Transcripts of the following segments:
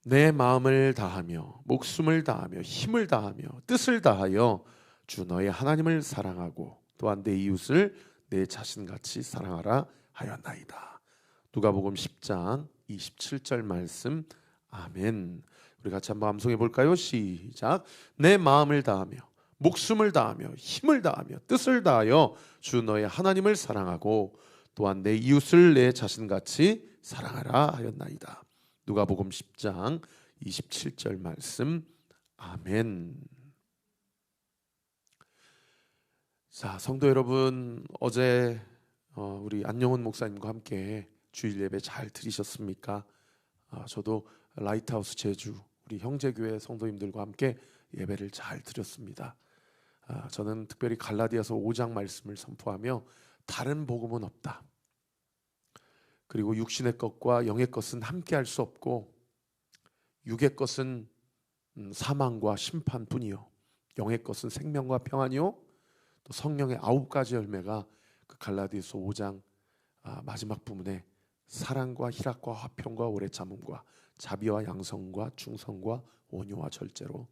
내 마음을 다하며 목숨을 다하며 힘을 다하며 뜻을 다하여 주 너의 하나님을 사랑하고 또한 내 이웃을 내 자신같이 사랑하라 하였나이다. 누가복음 10장 27절 말씀. 아멘. 우리 같이 한번 암송해 볼까요? 시작. 내 마음을 다하며 목숨을 다하며 힘을 다하며 뜻을 다하여 주 너의 하나님을 사랑하고 또한 내 이웃을 내 자신같이 사랑하라 하였나이다. 누가복음 10장 27절 말씀. 아멘. 자, 성도 여러분, 어제 우리 안영훈 목사님과 함께 주일 예배 잘 들으셨습니까? 저도 라이트하우스 제주 우리 형제교회 성도님들과 함께 예배를 잘 드렸습니다. 저는 특별히 갈라디아서 5장 말씀을 선포하며 다른 복음은 없다. 그리고 육신의 것과 영의 것은 함께 할 수 없고 육의 것은 사망과 심판뿐이요 영의 것은 생명과 평안이요 또 성령의 9가지 열매가 그 갈라디아서 5장 마지막 부분에 사랑과 희락과 화평과 오래 참음과 자비와 양성과 충성과 온유와 절제로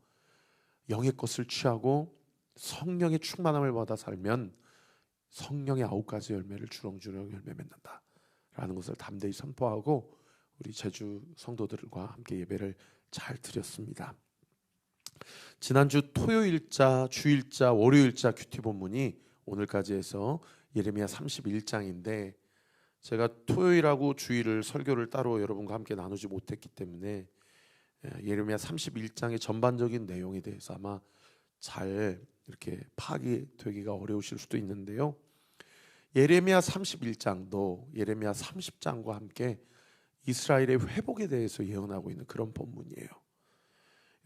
영의 것을 취하고 성령의 충만함을 받아 살면 성령의 9가지 열매를 주렁주렁 열매 맺는다 라는 것을 담대히 선포하고 우리 제주 성도들과 함께 예배를 잘 드렸습니다. 지난주 토요일자, 주일자, 월요일자 큐티 본문이 오늘까지 해서 예레미야 31장인데 제가 토요일하고 주일을 설교를 따로 여러분과 함께 나누지 못했기 때문에 예레미야 31장의 전반적인 내용에 대해서 아마 잘 이렇게 파악이 되기가 어려우실 수도 있는데요. 예레미야 31장도 예레미야 30장과 함께 이스라엘의 회복에 대해서 예언하고 있는 그런 본문이에요.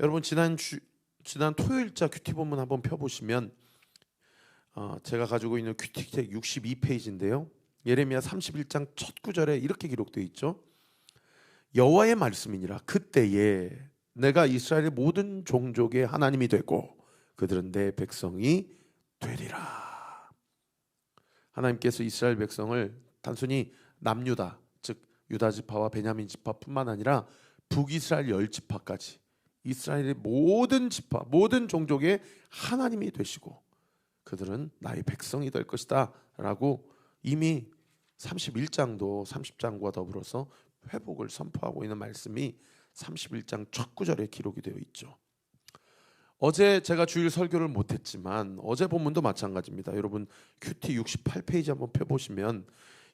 여러분 지난 토요일자 큐티 본문 한번 펴보시면 제가 가지고 있는 큐티책 62페이지인데요. 예레미야 31장 첫 구절에 이렇게 기록되어 있죠. 여호와의 말씀이니라. 그때에 내가 이스라엘의 모든 종족의 하나님이 되고 그들은 내 백성이 되리라. 하나님께서 이스라엘 백성을 단순히 남유다, 즉 유다 지파와 베냐민 지파뿐만 아니라 북이스라엘 10지파까지 이스라엘의 모든 지파, 모든 종족의 하나님이 되시고 그들은 나의 백성이 될 것이다 라고 이미 31장도 30장과 더불어서 회복을 선포하고 있는 말씀이 31장 첫 구절에 기록이 되어 있죠. 어제 제가 주일 설교를 못했지만 어제 본문도 마찬가지입니다. 여러분 큐티 68페이지 한번 펴보시면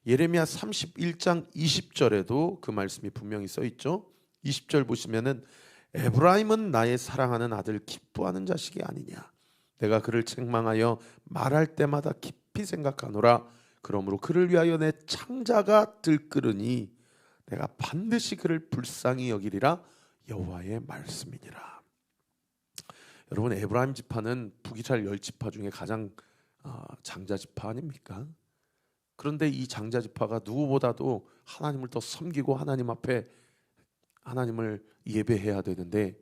예레미야 31장 20절에도 그 말씀이 분명히 써 있죠. 20절 보시면은 에브라임은 나의 사랑하는 아들 기뻐하는 자식이 아니냐. 내가 그를 책망하여 말할 때마다 깊이 생각하노라. 그러므로 그를 위하여 내 창자가 들끓으니 내가 반드시 그를 불쌍히 여기리라. 여호와의 말씀이니라. 여러분 에브라임 지파는 북이스라엘 10지파 중에 가장 장자 지파 아닙니까? 그런데 이 장자 지파가 누구보다도 하나님을 더 섬기고 하나님 앞에 하나님을 예배해야 되는데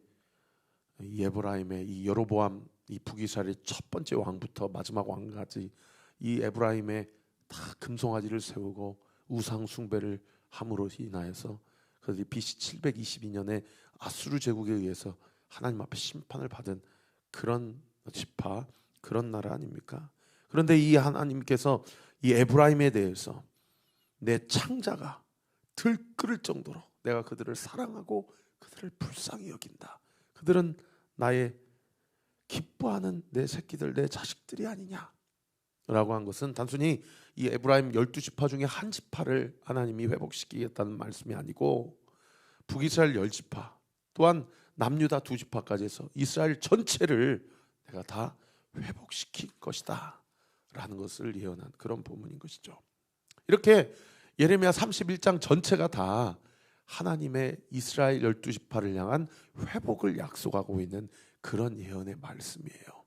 이 에브라임의 이 여로보암 이 북이스라엘의 첫 번째 왕부터 마지막 왕까지 이 에브라임의 다 금송아지를 세우고 우상 숭배를 함으로 인하여서 그들이 BC 722년에 아수르 제국에 의해서 하나님 앞에 심판을 받은 그런 지파, 그런 나라 아닙니까? 그런데 이 하나님께서 이 에브라임에 대해서 내 창자가 들끓을 정도로 내가 그들을 사랑하고 그들을 불쌍히 여긴다. 그들은 나의 기뻐하는 내 새끼들, 내 자식들이 아니냐 라고 한 것은 단순히 이 에브라임 12지파 중에 한 지파를 하나님이 회복시키겠다는 말씀이 아니고 북이스라엘 10지파 또한 남유다 2지파까지 해서 이스라엘 전체를 내가 다 회복시킬 것이다 라는 것을 예언한 그런 본문인 것이죠. 이렇게 예레미야 31장 전체가 다 하나님의 이스라엘 12지파를 향한 회복을 약속하고 있는 그런 예언의 말씀이에요.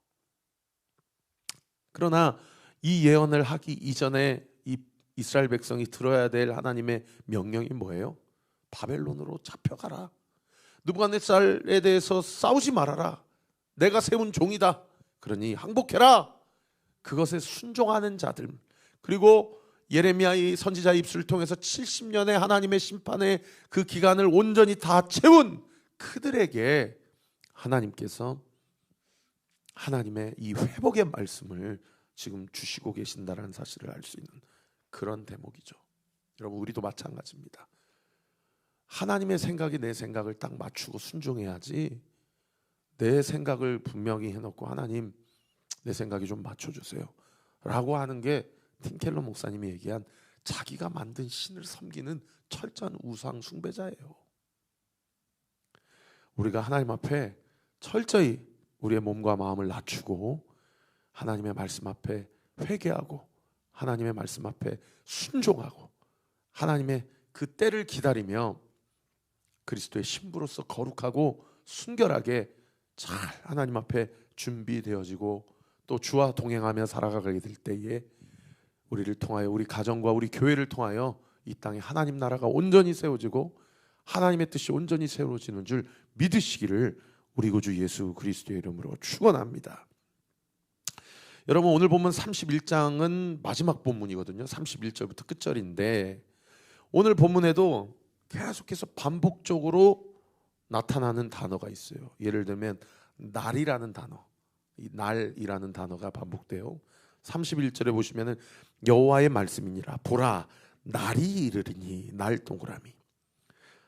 그러나 이 예언을 하기 이전에 이 이스라엘 백성이 들어야 될 하나님의 명령이 뭐예요? 바벨론으로 잡혀가라. 느부갓네살에 대해서 싸우지 말아라. 내가 세운 종이다. 그러니 항복해라. 그것에 순종하는 자들, 그리고 예레미야의 선지자 입술을 통해서 70년의 하나님의 심판의 그 기간을 온전히 다 채운 그들에게 하나님께서 하나님의 이 회복의 말씀을 지금 주시고 계신다는 사실을 알 수 있는 그런 대목이죠. 여러분, 우리도 마찬가지입니다. 하나님의 생각이 내 생각을 딱 맞추고 순종해야지, 내 생각을 분명히 해놓고 하나님 내 생각이 좀 맞춰주세요 라고 하는 게 팀켈러 목사님이 얘기한 자기가 만든 신을 섬기는 철저한 우상 숭배자예요. 우리가 하나님 앞에 철저히 우리의 몸과 마음을 낮추고 하나님의 말씀 앞에 회개하고 하나님의 말씀 앞에 순종하고 하나님의 그 때를 기다리며 그리스도의 신부로서 거룩하고 순결하게 잘 하나님 앞에 준비되어지고 또 주와 동행하며 살아가게 될 때에 우리를 통하여, 우리 가정과 우리 교회를 통하여 이 땅에 하나님 나라가 온전히 세워지고 하나님의 뜻이 온전히 세워지는 줄 믿으시기를 우리 구주 예수 그리스도의 이름으로 축원합니다. 여러분, 오늘 본문 31장은 마지막 본문이거든요. 31절부터 끝절인데 오늘 본문에도 계속해서 반복적으로 나타나는 단어가 있어요. 예를 들면 날이라는 단어, 이 날이라는 단어가 반복돼요. 31절에 보시면은 여호와의 말씀이니라 보라 날이 이르리니, 날 동그라미.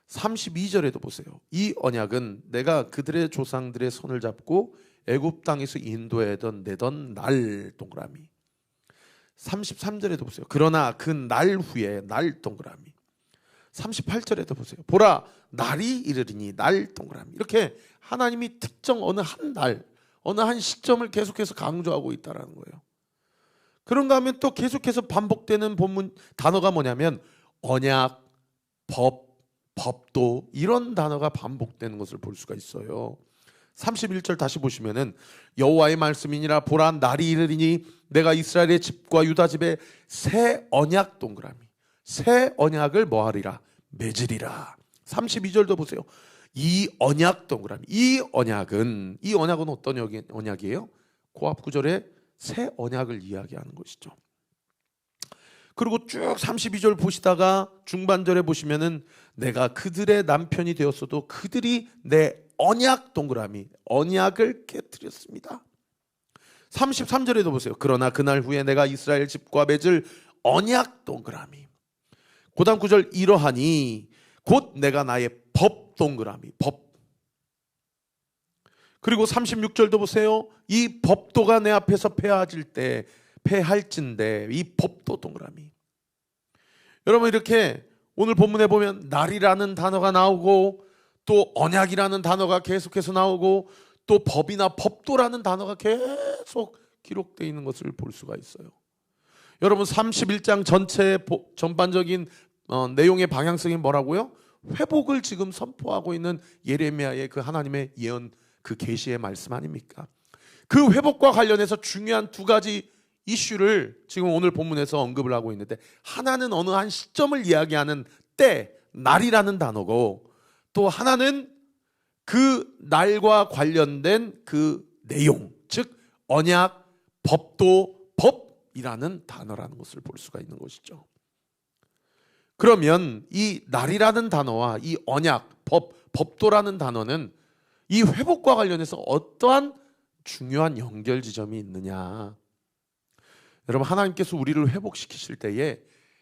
32절에도 보세요. 이 언약은 내가 그들의 조상들의 손을 잡고 애굽 땅에서 인도하던 내던 날 동그라미. 33절에도 보세요. 그러나 그 날 후에, 날 동그라미. 38절에도 보세요. 보라 날이 이르리니, 날 동그라미. 이렇게 하나님이 특정 어느 한 날, 어느 한 시점을 계속해서 강조하고 있다는 거예요. 그런가 하면 또 계속해서 반복되는 본문 단어가 뭐냐면 언약, 법, 법도, 이런 단어가 반복되는 것을 볼 수가 있어요. 31절 다시 보시면은 여호와의 말씀이니라 보라 날이 이르리니 내가 이스라엘의 집과 유다 집에 새 언약 동그라미, 새 언약을 뭐하리라, 맺으리라. 32절도 보세요. 이 언약 동그라미. 이 언약은 어떤 언약이에요? 고압 구절에 새 언약을 이야기하는 것이죠. 그리고 쭉 32절 보시다가 중반절에 보시면은 내가 그들의 남편이 되었어도 그들이 내 언약 동그라미, 언약을 깨뜨렸습니다. 33절에도 보세요. 그러나 그날 후에 내가 이스라엘 집과 맺을 언약 동그라미. 고다음 구절 이러하니 곧 내가 나의 법 동그라미, 법. 그리고 36절도 보세요. 이 법도가 내 앞에서 패할진대 이 법도 동그라미. 여러분, 이렇게 오늘 본문에 보면 날이라는 단어가 나오고 또 언약이라는 단어가 계속해서 나오고 또 법이나 법도라는 단어가 계속 기록되어 있는 것을 볼 수가 있어요. 여러분, 31장 전체의 전반적인 내용의 방향성이 뭐라고요? 회복을 지금 선포하고 있는 예레미야의 그 하나님의 예언, 그 계시의 말씀 아닙니까? 그 회복과 관련해서 중요한 두 가지 이슈를 지금 오늘 본문에서 언급을 하고 있는데, 하나는 어느 한 시점을 이야기하는 때, 날이라는 단어고, 또 하나는 그 날과 관련된 그 내용, 즉 언약, 법도, 법이라는 단어라는 것을 볼 수가 있는 것이죠. 그러면 이 날이라는 단어와 이 언약, 법도라는 단어는 이 회복과 관련해서 어떠한 중요한 연결 지점이 있느냐? 여러분, 하나님께서 우리를 회복시키실 때에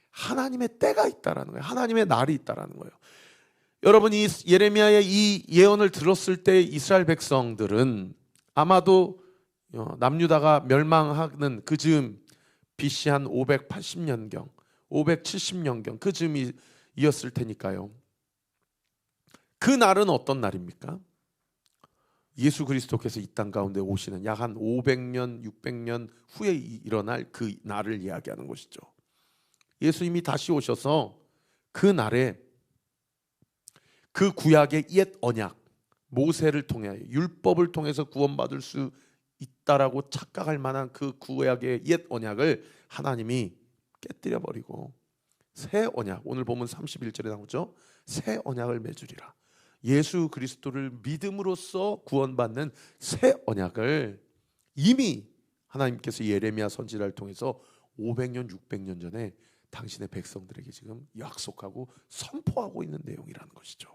하나님의 때가 있다라는 거예요. 하나님의 날이 있다라는 거예요. 여러분, 이 예레미야의 이 예언을 들었을 때 이스라엘 백성들은 아마도 남유다가 멸망하는 그 즈음 BC 한 580년경, 570년경 그 즈음이었을 테니까요. 그 날은 어떤 날입니까? 예수 그리스도께서 이 땅 가운데 오시는 약 한 500년, 600년 후에 일어날 그 날을 이야기하는 것이죠. 예수님이 다시 오셔서 그 날에 그 구약의 옛 언약, 모세를 통해 율법을 통해서 구원받을 수 있다라고 착각할 만한 그 구약의 옛 언약을 하나님이 깨뜨려 버리고 새 언약, 오늘 보면 31절에 나오죠. 새 언약을 맺으리라. 예수 그리스도를 믿음으로써 구원받는 새 언약을 이미 하나님께서 예레미야 선지자를 통해서 500년, 600년 전에 당신의 백성들에게 지금 약속하고 선포하고 있는 내용이라는 것이죠.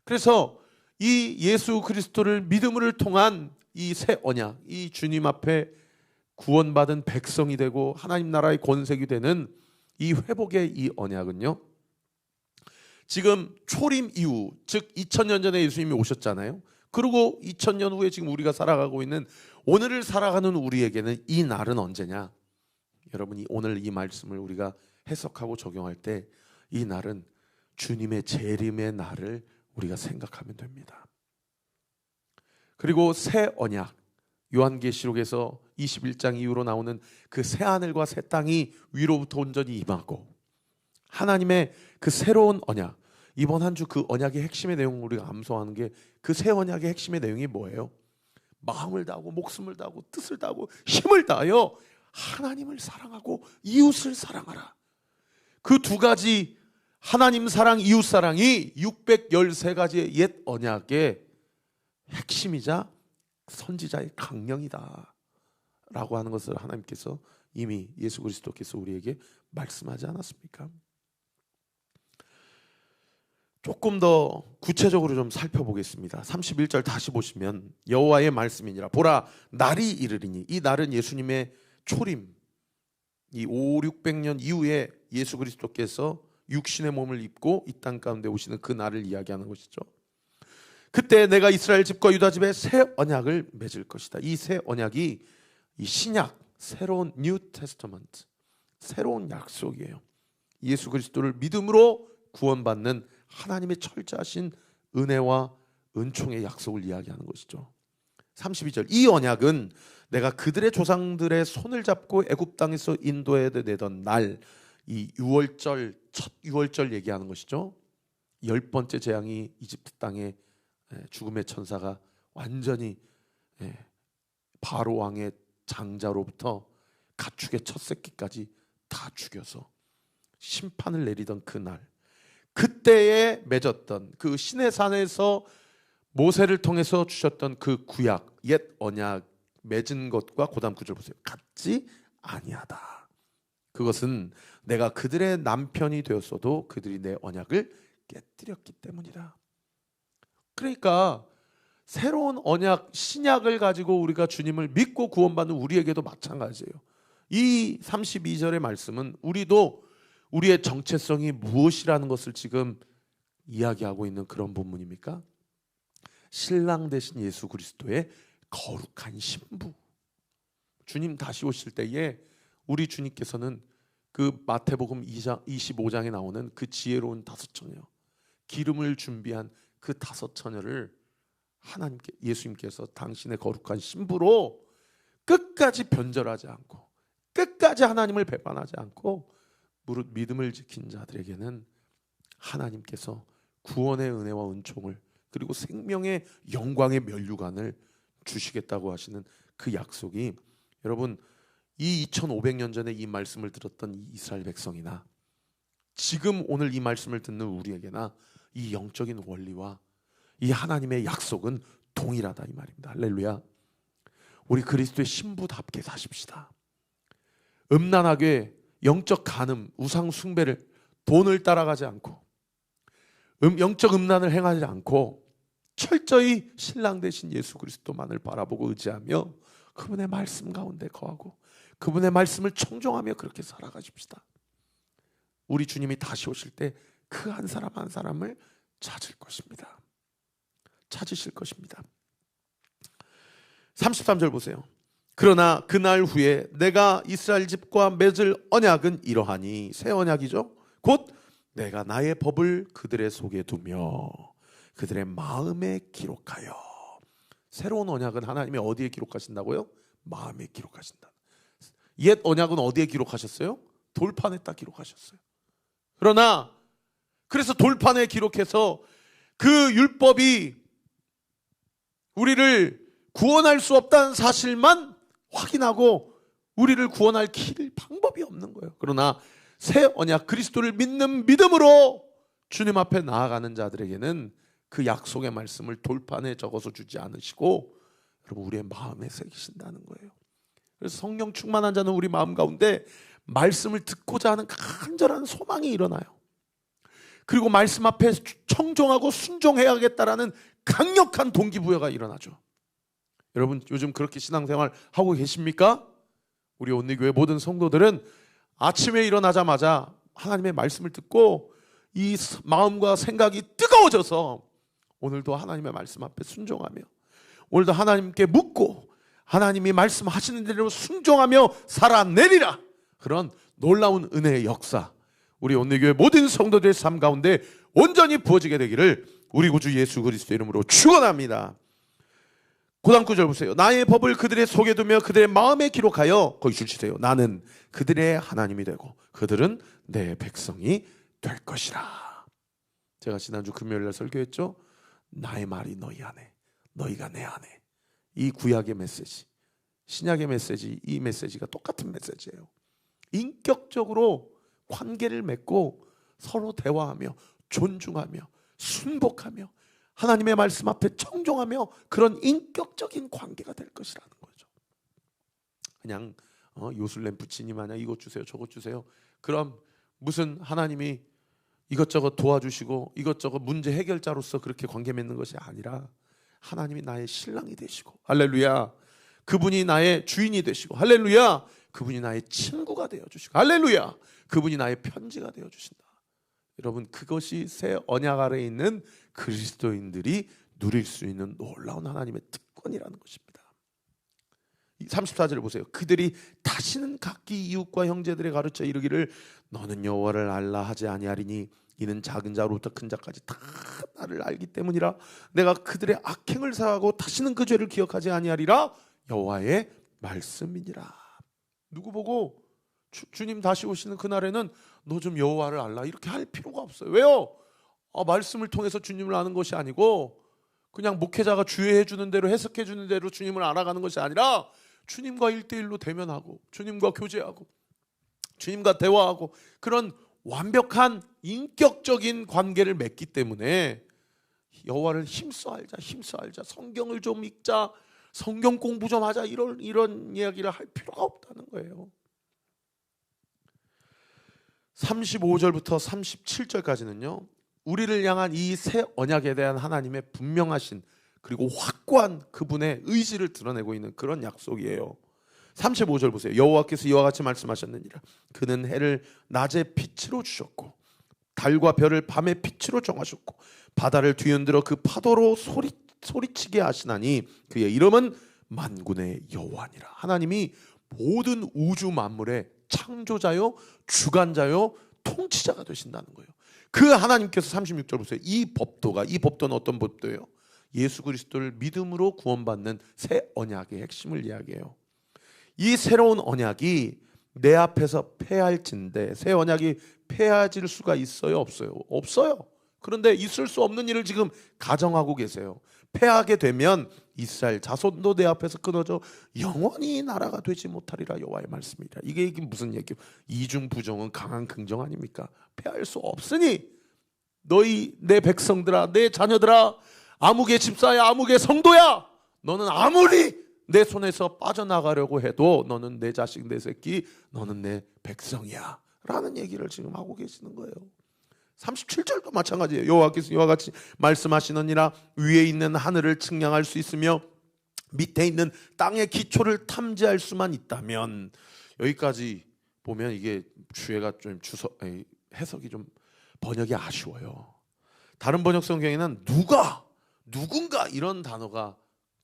그래서 이 예수 그리스도를 믿음을 통한 이 새 언약, 이 주님 앞에 구원받은 백성이 되고 하나님 나라의 권색이 되는 이 회복의 이 언약은요, 지금 초림 이후, 즉 2000년 전에 예수님이 오셨잖아요. 그리고 2000년 후에 지금 우리가 살아가고 있는 오늘을 살아가는 우리에게는 이 날은 언제냐? 여러분이 오늘 이 말씀을 우리가 해석하고 적용할 때 이 날은 주님의 재림의 날을 우리가 생각하면 됩니다. 그리고 새 언약, 요한계시록에서 21장 이후로 나오는 그 새 하늘과 새 땅이 위로부터 온전히 임하고 하나님의 그 새로운 언약, 이번 한 주 그 언약의 핵심의 내용을 우리가 암송하는 게 그 새 언약의 핵심의 내용이 뭐예요? 마음을 다하고 목숨을 다하고 뜻을 다하고 힘을 다하여 하나님을 사랑하고 이웃을 사랑하라. 그 두 가지 하나님 사랑, 이웃 사랑이 613가지의 옛 언약의 핵심이자 선지자의 강령이다 라고 하는 것을 하나님께서 이미 예수 그리스도께서 우리에게 말씀하지 않았습니까? 조금 더 구체적으로 좀 살펴보겠습니다. 31절 다시 보시면 여호와의 말씀이니라. 보라, 날이 이르리니. 이 날은 예수님의 초림, 이 500~600년 이후에 예수 그리스도께서 육신의 몸을 입고 이 땅 가운데 오시는 그 날을 이야기하는 것이죠. 그때 내가 이스라엘 집과 유다 집에 새 언약을 맺을 것이다. 이 새 언약이 이 신약, 새로운 뉴 테스터먼트, 새로운 약속이에요. 예수 그리스도를 믿음으로 구원받는 하나님의 철저하신 은혜와 은총의 약속을 이야기하는 것이죠. 32절, 이 언약은 내가 그들의 조상들의 손을 잡고 애굽 땅에서 인도해 내던 날, 이 유월절, 첫 유월절 얘기하는 것이죠. 10번째 재앙이 이집트 땅에 죽음의 천사가 완전히 바로 왕의 장자로부터 가축의 첫 새끼까지 다 죽여서 심판을 내리던 그날, 그때에 맺었던 그 시내산에서 모세를 통해서 주셨던 그 구약, 옛 언약 맺은 것과 고다음 구절 보세요. 같지 아니하다. 그것은 내가 그들의 남편이 되었어도 그들이 내 언약을 깨뜨렸기 때문이다. 그러니까 새로운 언약, 신약을 가지고 우리가 주님을 믿고 구원받는 우리에게도 마찬가지예요. 이 32절의 말씀은 우리도 우리의 정체성이 무엇이라는 것을 지금 이야기하고 있는 그런 본문입니까? 신랑 되신 예수 그리스도의 거룩한 신부. 주님 다시 오실 때에 우리 주님께서는 그 마태복음 25장에 나오는 그 지혜로운 다섯 처녀, 기름을 준비한 그 다섯 처녀를 하나님께, 예수님께서 당신의 거룩한 신부로 끝까지 변절하지 않고 끝까지 하나님을 배반하지 않고 무릇 믿음을 지킨 자들에게는 하나님께서 구원의 은혜와 은총을, 그리고 생명의 영광의 면류관을 주시겠다고 하시는 그 약속이, 여러분 이 2500년 전에 이 말씀을 들었던 이 이스라엘 백성이나 지금 오늘 이 말씀을 듣는 우리에게나 이 영적인 원리와 이 하나님의 약속은 동일하다 이 말입니다. 할렐루야. 우리 그리스도의 신부답게 사십시다. 음란하게 영적 간음, 우상 숭배를, 돈을 따라가지 않고 영적 음란을 행하지 않고 철저히 신랑 되신 예수 그리스도만을 바라보고 의지하며 그분의 말씀 가운데 거하고 그분의 말씀을 청종하며 그렇게 살아가십시다. 우리 주님이 다시 오실 때 그 한 사람 한 사람을 찾을 것입니다. 찾으실 것입니다. 33절 보세요. 그러나 그날 후에 내가 이스라엘 집과 맺을 언약은 이러하니, 새 언약이죠. 곧 내가 나의 법을 그들의 속에 두며 그들의 마음에 기록하여. 새로운 언약은 하나님이 어디에 기록하신다고요? 마음에 기록하신다. 옛 언약은 어디에 기록하셨어요? 돌판에다 기록하셨어요. 그러나 그래서 돌판에 기록해서 그 율법이 우리를 구원할 수 없다는 사실만 확인하고 우리를 구원할 방법이 없는 거예요. 그러나 새 언약 그리스도를 믿는 믿음으로 주님 앞에 나아가는 자들에게는 그 약속의 말씀을 돌판에 적어서 주지 않으시고 여러분 우리의 마음에 새기신다는 거예요. 그래서 성령 충만한 자는 우리 마음 가운데 말씀을 듣고자 하는 간절한 소망이 일어나요. 그리고 말씀 앞에 청종하고 순종해야겠다라는 강력한 동기부여가 일어나죠. 여러분 요즘 그렇게 신앙생활 하고 계십니까? 우리 온리교회 모든 성도들은 아침에 일어나자마자 하나님의 말씀을 듣고 이 마음과 생각이 뜨거워져서 오늘도 하나님의 말씀 앞에 순종하며, 오늘도 하나님께 묻고 하나님이 말씀하시는 대로 순종하며 살아내리라. 그런 놀라운 은혜의 역사, 우리 온리교회 모든 성도들의 삶 가운데 온전히 부어지게 되기를 우리 구주 예수 그리스도 이름으로 축원합니다. 고단 9절 보세요. 나의 법을 그들의 속에 두며 그들의 마음에 기록하여, 거기 줄 치세요. 나는 그들의 하나님이 되고 그들은 내 백성이 될 것이라. 제가 지난주 금요일날 설교했죠. 나의 말이 너희 안에, 너희가 내 안에. 이 구약의 메시지, 신약의 메시지, 이 메시지가 똑같은 메시지예요. 인격적으로 관계를 맺고 서로 대화하며 존중하며 순복하며 하나님의 말씀 앞에 청종하며 그런 인격적인 관계가 될 것이라는 거죠. 그냥 요술램 부치님 하냐, 이것 주세요 저것 주세요, 그럼 무슨 하나님이 이것저것 도와주시고 이것저것 문제 해결자로서 그렇게 관계 맺는 것이 아니라, 하나님이 나의 신랑이 되시고, 할렐루야, 그분이 나의 주인이 되시고, 할렐루야, 그분이 나의 친구가 되어주시고, 할렐루야, 그분이 나의 편지가 되어주신다. 여러분, 그것이 새 언약 아래에 있는 그리스도인들이 누릴 수 있는 놀라운 하나님의 특권이라는 것입니다. 34절을 보세요. 그들이 다시는 각기 이웃과 형제들의 가르쳐 이르기를 너는 여호와를 알라 하지 아니하리니 이는 작은 자로부터 큰 자까지 다 나를 알기 때문이라. 내가 그들의 악행을 사하고 다시는 그 죄를 기억하지 아니하리라. 여호와의 말씀이니라. 누구 보고 주님 다시 오시는 그날에는 너 좀 여호와를 알라 이렇게 할 필요가 없어요. 왜요? 말씀을 통해서 주님을 아는 것이 아니고 그냥 목회자가 주의해 주는 대로 해석해 주는 대로 주님을 알아가는 것이 아니라 주님과 1대1로 대면하고 주님과 교제하고 주님과 대화하고 그런 완벽한 인격적인 관계를 맺기 때문에 여호와를 힘써 알자, 성경을 좀 읽자, 성경 공부 좀 하자, 이런 이야기를 할 필요가 없다는 거예요. 35절부터 37절까지는요 우리를 향한 이 새 언약에 대한 하나님의 분명하신 그리고 확고한 그분의 의지를 드러내고 있는 그런 약속이에요. 35절 보세요. 여호와께서 이와 같이 말씀하셨느니라. 그는 해를 낮에 빛으로 주셨고 달과 별을 밤에 빛으로 정하셨고 바다를 뒤흔들어 그 파도로 소리치게 하시나니 그의 이름은 만군의 여호와니라. 하나님이 모든 우주 만물의 창조자요, 주관자요, 통치자가 되신다는 거예요. 그 하나님께서 36절 보세요. 이 법도는 어떤 법도예요? 예수 그리스도를 믿음으로 구원받는 새 언약의 핵심을 이야기해요. 이 새로운 언약이 내 앞에서 폐할진데, 새 언약이 폐해질 수가 있어요, 없어요? 없어요. 그런데 있을 수 없는 일을 지금 가정하고 계세요. 폐하게 되면 이스라엘 자손도 내 앞에서 끊어져 영원히 나라가 되지 못하리라. 여호와의 말씀이라. 이게 무슨 얘기예요? 이중 부정은 강한 긍정 아닙니까? 폐할 수 없으니 너희 내 백성들아, 내 자녀들아, 아무개 집사야, 아무개 성도야, 너는 아무리 내 손에서 빠져나가려고 해도 너는 내 자식, 내 새끼, 너는 내 백성이야 라는 얘기를 지금 하고 계시는 거예요. 37절도 마찬가지예요. 여호와께서 이와 같이 말씀하시느니라. 위에 있는 하늘을 측량할 수 있으며 밑에 있는 땅의 기초를 탐지할 수만 있다면, 여기까지 보면 이게 주애가 좀 해석이 좀 번역이 아쉬워요. 다른 번역 성경에는 누군가 이런 단어가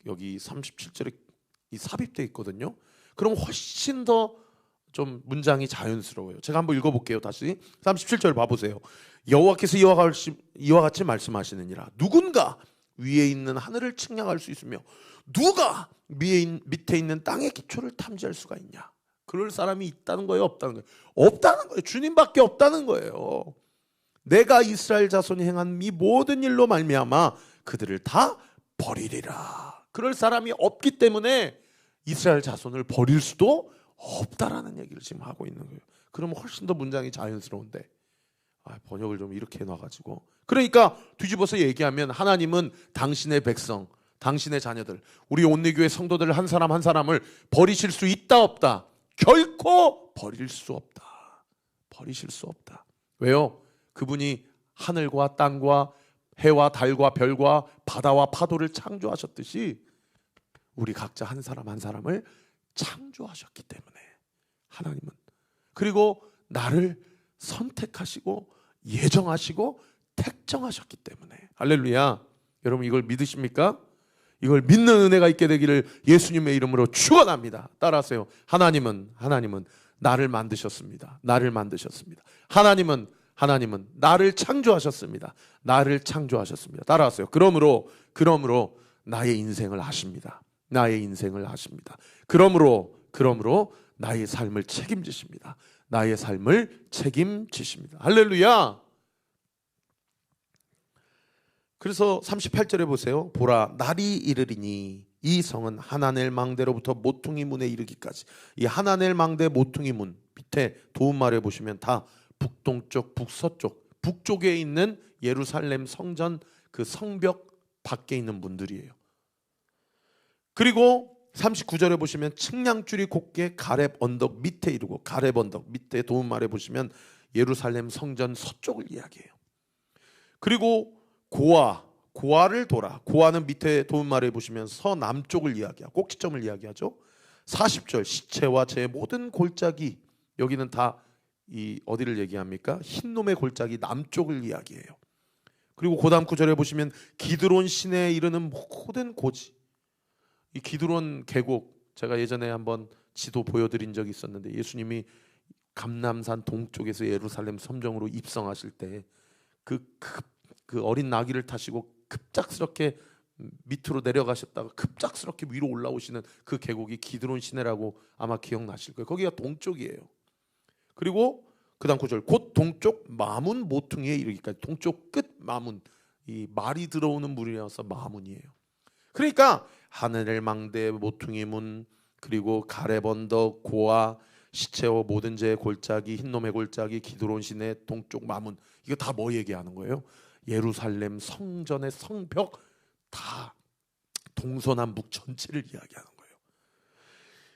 여기 37절에 삽입되어 있거든요. 그럼 훨씬 더 좀 문장이 자연스러워요. 제가 한번 읽어볼게요. 다시 37절 봐보세요. 여호와께서 이와 같이 말씀하시느니라. 누군가 위에 있는 하늘을 측량할 수 있으며 누가 밑에 있는 땅의 기초를 탐지할 수가 있냐? 그럴 사람이 있다는 거예요, 없다는 거예요? 없다는 거예요. 주님밖에 없다는 거예요. 내가 이스라엘 자손이 행한 이 모든 일로 말미암아 그들을 다 버리리라. 그럴 사람이 없기 때문에 이스라엘 자손을 버릴 수도 없다라는 얘기를 지금 하고 있는 거예요. 그러면 훨씬 더 문장이 자연스러운데 번역을 좀 이렇게 해놔가지고, 그러니까 뒤집어서 얘기하면 하나님은 당신의 백성, 당신의 자녀들, 우리 온리교회 성도들 한 사람 한 사람을 버리실 수 있다 없다? 결코 버릴 수 없다. 버리실 수 없다. 왜요? 그분이 하늘과 땅과 해와 달과 별과 바다와 파도를 창조하셨듯이 우리 각자 한 사람 한 사람을 창조하셨기 때문에 하나님은, 그리고 나를 선택하시고 예정하시고 택정하셨기 때문에, 할렐루야. 여러분 이걸 믿으십니까? 이걸 믿는 은혜가 있게 되기를 예수님의 이름으로 축원합니다. 따라하세요. 하나님은 나를 만드셨습니다. 나를 만드셨습니다. 하나님은 나를 창조하셨습니다. 나를 창조하셨습니다. 따라하세요. 그러므로 나의 인생을 아십니다. 나의 인생을 아십니다. 그러므로 나의 삶을 책임지십니다. 나의 삶을 책임지십니다. 할렐루야. 그래서 38절에 보세요. 보라, 날이 이르리니 이 성은 하나넬 망대로부터 모퉁이 문에 이르기까지. 이 하나넬 망대 모퉁이 문 밑에 도움말에 보시면 다 북동쪽, 북서쪽, 북쪽에 있는 예루살렘 성전 그 성벽 밖에 있는 문들이에요. 그리고 39절에 보시면 측량줄이 곧게 가렙 언덕 밑에 이르고, 가렙 언덕 밑에 도움말에 보시면 예루살렘 성전 서쪽을 이야기해요. 그리고 고아를 돌아, 고아는 밑에 도움말에 보시면 서남쪽을 이야기하고 꼭지점을 이야기하죠. 40절 시체와 제 모든 골짜기, 여기는 다 이 어디를 얘기합니까? 흰놈의 골짜기 남쪽을 이야기해요. 그리고 고다음 구절에 보시면 기드론 시내에 이르는 모든 고지, 이 기드론 계곡, 제가 예전에 한번 지도 보여드린 적이 있었는데, 예수님이 감람산 동쪽에서 예루살렘 섬정으로 입성하실 때 그 어린 나귀를 타시고 급작스럽게 밑으로 내려가셨다가 급작스럽게 위로 올라오시는 그 계곡이 기드론 시내라고 아마 기억나실 거예요. 거기가 동쪽이에요. 그리고 그 다음 구절, 곧 동쪽 마문 모퉁이에 이르기까지. 동쪽 끝 마문, 이 말이 들어오는 물이라서 마문이에요. 그러니까 하늘의 망대 모퉁이 문, 그리고 가렙 언덕, 고아, 시체와 모든 죄의 골짜기, 흰놈의 골짜기, 기드론 시내, 동쪽 마문, 이거 다 뭐 얘기하는 거예요? 예루살렘 성전의 성벽, 다 동서남북 전체를 이야기하는 거예요.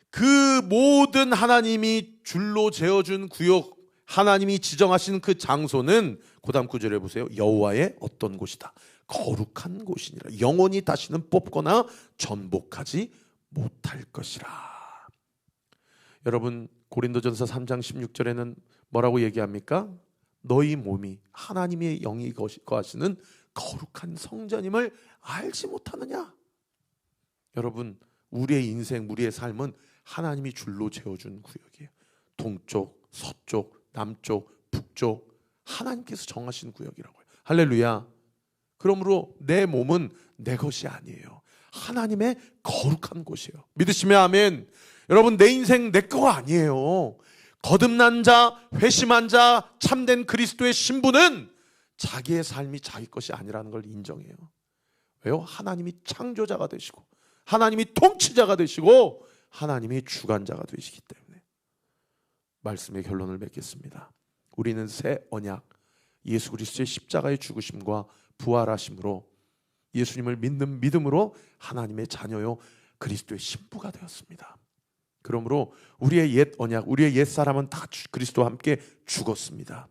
그 모든 하나님이 줄로 재어준 구역, 하나님이 지정하신 그 장소는 그 다음 구절에 보세요. 여호와의 어떤 곳이다? 거룩한 곳이니라. 영원히 다시는 뽑거나 전복하지 못할 것이라. 여러분 고린도전서 3장 16절에는 뭐라고 얘기합니까? 너희 몸이 하나님의 영이 거하시는 거룩한 성전임을 알지 못하느냐? 여러분 우리의 인생, 우리의 삶은 하나님이 줄로 재어준 구역이에요. 동쪽, 서쪽, 남쪽, 북쪽, 하나님께서 정하신 구역이라고요. 할렐루야. 그러므로 내 몸은 내 것이 아니에요. 하나님의 거룩한 곳이에요. 믿으시면 아멘. 여러분 내 인생 내 거가 아니에요. 거듭난 자, 회심한 자, 참된 그리스도의 신부는 자기의 삶이 자기 것이 아니라는 걸 인정해요. 왜요? 하나님이 창조자가 되시고, 하나님이 통치자가 되시고, 하나님이 주관자가 되시기 때문에. 말씀의 결론을 맺겠습니다. 우리는 새 언약, 예수 그리스도의 십자가의 죽으심과 부활하심으로, 예수님을 믿는 믿음으로 하나님의 자녀요 그리스도의 신부가 되었습니다. 그러므로 우리의 옛 언약, 우리의 옛 사람은 다 그리스도와 함께 죽었습니다.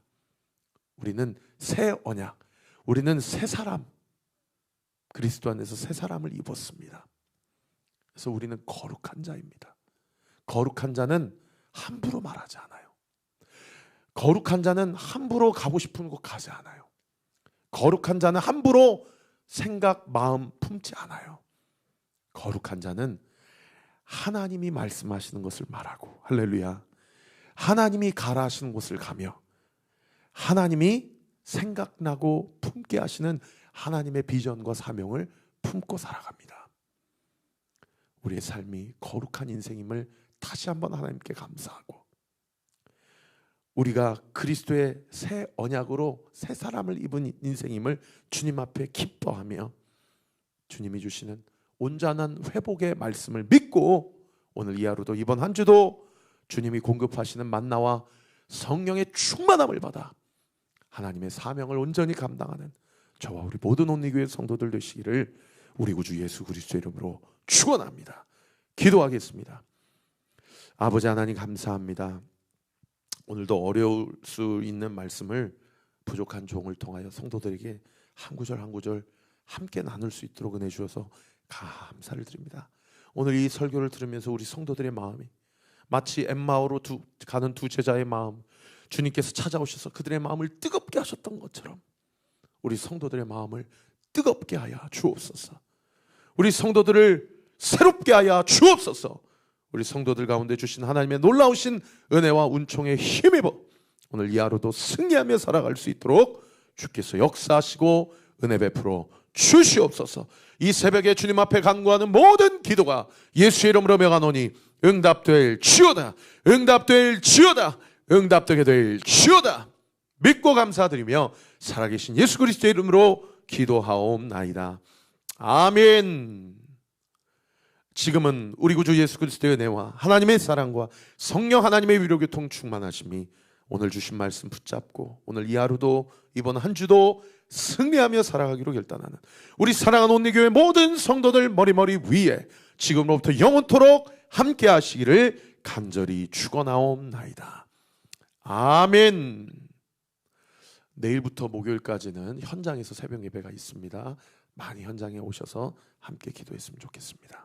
우리는 새 언약, 우리는 새 사람, 그리스도 안에서 새 사람을 입었습니다. 그래서 우리는 거룩한 자입니다. 거룩한 자는 함부로 말하지 않아요. 거룩한 자는 함부로 가고 싶은 곳 가지 않아요. 거룩한 자는 함부로 생각, 마음 품지 않아요. 거룩한 자는 하나님이 말씀하시는 것을 말하고, 할렐루야, 하나님이 가라 하시는 곳을 가며, 하나님이 생각나고 품게 하시는 하나님의 비전과 사명을 품고 살아갑니다. 우리의 삶이 거룩한 인생임을 다시 한번 하나님께 감사하고, 우리가 그리스도의 새 언약으로 새 사람을 입은 인생임을 주님 앞에 기뻐하며, 주님이 주시는 온전한 회복의 말씀을 믿고, 오늘 이 하루도 이번 한 주도 주님이 공급하시는 만나와 성령의 충만함을 받아 하나님의 사명을 온전히 감당하는 저와 우리 모든 온리교회 성도들 되시기를 우리 구주 예수 그리스도의 이름으로 축원합니다. 기도하겠습니다. 아버지 하나님 감사합니다. 오늘도 어려울 수 있는 말씀을 부족한 종을 통하여 성도들에게 한 구절 한 구절 함께 나눌 수 있도록 은혜 주셔서 감사를 드립니다. 오늘 이 설교를 들으면서 우리 성도들의 마음이 마치 엠마오로 가는 두 제자의 마음, 주님께서 찾아오셔서 그들의 마음을 뜨겁게 하셨던 것처럼 우리 성도들의 마음을 뜨겁게 하여 주옵소서. 우리 성도들을 새롭게 하여 주옵소서. 우리 성도들 가운데 주신 하나님의 놀라우신 은혜와 은총에 힘입어 오늘 이 하루도 승리하며 살아갈 수 있도록 주께서 역사하시고 은혜 베풀어 주시옵소서. 이 새벽에 주님 앞에 간구하는 모든 기도가 예수의 이름으로 명하노니 응답될 지어다, 응답될 지어다, 응답되게 될 지어다. 믿고 감사드리며 살아계신 예수 그리스도의 이름으로 기도하옵나이다. 아멘. 지금은 우리 구주 예수 그리스도의 은혜와 하나님의 사랑과 성령 하나님의 위로교통 충만하심이 오늘 주신 말씀 붙잡고 오늘 이 하루도 이번 한 주도 승리하며 살아가기로 결단하는 우리 사랑하는 온리교회 모든 성도들 머리머리 위에 지금으로부터 영원토록 함께 하시기를 간절히 축원하옵나이다. 아멘. 내일부터 목요일까지는 현장에서 새벽 예배가 있습니다. 많이 현장에 오셔서 함께 기도했으면 좋겠습니다.